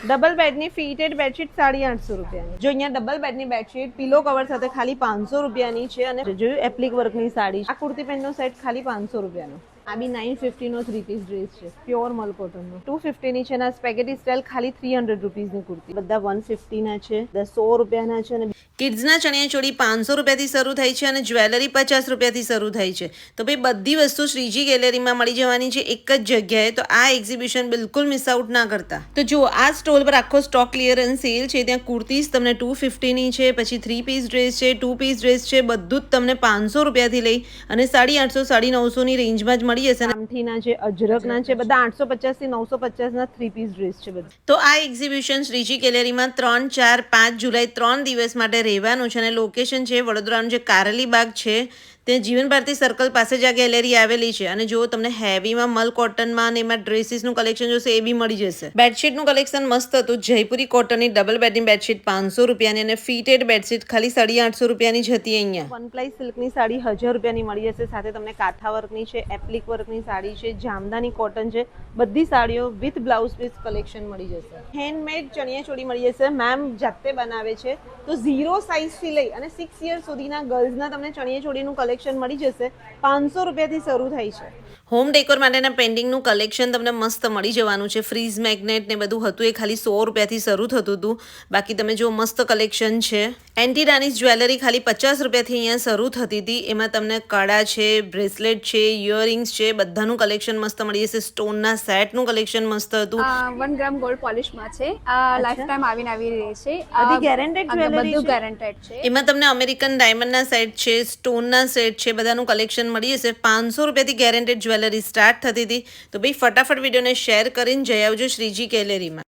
Double બેડની fitted bedsheet 850 રૂપિયાની. જો અહીંયા ડબલ બેડની બેડશીટ પીલો કવર સાથે ખાલી 500 રૂપિયાની છે. અને જોયું એપ્લિક વર્કની સાડી, આ કુર્તી પેન્ટનો સેટ ખાલી 500 રૂપિયાનો. આ બી 950 નો 3 પીસ ડ્રેસ છે, પ્યોર મલ કોટનનો. 250 ની છે. ના સ્પેગેટી સ્ટાઇલ ખાલી 300 રૂપીસની કુર્તી. બધા 150 ના છે, 100 રૂપિયાના છે. અને કિડ્સના ચણિયા ચોળી 500 રૂપિયાથી શરૂ થાય છે અને જ્વેલરી 50 રૂપિયાથી શરૂ થાય છે. તો ભાઈ બધી વસ્તુ શ્રીજી ગેલેરીમાં મળી જવાની છે એક જ જગ્યાએ. તો આ એક્ઝિબિશન બિલકુલ મિસ આઉટ ના કરતા. તો જુઓ, આ સ્ટોલ પર આખો સ્ટોક ક્લિયરન્સ સેલ છે. ત્યાં કુર્તીઝ તમને 250ની છે, પછી 3 પીસ ડ્રેસ છે, 2 પીસ ડ્રેસ છે, બધું જ તમને 500 રૂપિયાથી લઈ અને 850 950ની રેન્જમાં જ મળી જશે. આમથીના છે, અજરકના છે, બધા 850 થી 950ના 3 પીસ ડ્રેસ છે બધા. તો આ એક્ઝિબિશન શ્રીજી ગેલેરીમાં 3, 4, 5 જુલાઈ 3 દિવસ માટે રહેવાનું છે. અને લોકેશન છે વડોદરાનું જે કારેલી બાગ છે ત્યાં જીવન ભારતી સર્કલ પાસે જ આ ગેલેરી આવેલી છે. અને જો તમને હેવીમાં મલ કોટનમાં અને એમાં ડ્રેસીસનું કલેક્શન જોશે એ બી મળી જશે. બેડશીટનું કલેક્શન મસ્ત હતું. જયપુરી કોટનની ડબલ બેડની બેડશીટ 500 રૂપિયાની અને ફીટેડ બેડશીટ ખાલી 850 રૂપિયાની જ હતી. અહીંયા વન પ્લાય સિલ્કની સાડી 1000 રૂપિયાની મળી જશે. સાથે તમને કાંઠા વર્કની છે, એપ્લિક વર્કની સાડી છે, જામદાની કોટન છે, બધી સાડીઓ વિથ બ્લાઉઝ પીસ કલેક્શન મળી જશે. હેન્ડમેડ ચણિયા ચોળી મળી જશે. મેમ જાતે બનાવે છે. તો 0 સાઇઝથી લઈ અને 6 યર સુધીના ગર્લ્સના તમને ચણિયા ચોળીનું કલેક્શન મળી જશે. 500 રૂપિયાથી શરૂ થાય છે. હોમ ડેકોર માટેના પેઇન્ટિંગનું કલેક્શન તમને મસ્ત મળી જવાનું છે. ફ્રીઝ મેગ્નેટ ને બધું હતું એ ખાલી 100 રૂપિયાથી શરૂ થતું હતું. બાકી તમે જો મસ્ત કલેક્શન છે. એન્ટી રાનીસ જ્વેલરી ખાલી 50 રૂપિયાથી અહીંયા શરૂ થતી હતી. એમાં તમને કડા છે, બ્રેસલેટ છે, ઇયરિંગ્સ છે, બધાનું કલેક્શન મસ્ત મળી જશે. સ્ટોનના સેટનું કલેક્શન મસ્ત હતું. 1 ગ્રામ ગોલ્ડ પોલિશમાં છે. આ લાઈફ ટાઈમ આવીને આવી રહી છે. બધી ગેરંટેડ જ્વેલરી બધું ગેરંટેડ છે. એમાં તમને અમેરિકન ડાયમંડના સેટ છે, સ્ટોનના સેટ છે, બધાનું કલેક્શન મળી જશે. 500 રૂપિયાથી ગેરંટેડ જ્વેલરી સ્ટાર્ટ થતી હતી. તો ભાઈ ફટાફટ વિડીયોને શેર કરીને જઈ આવજો શ્રીજી ગેલેરીમાં.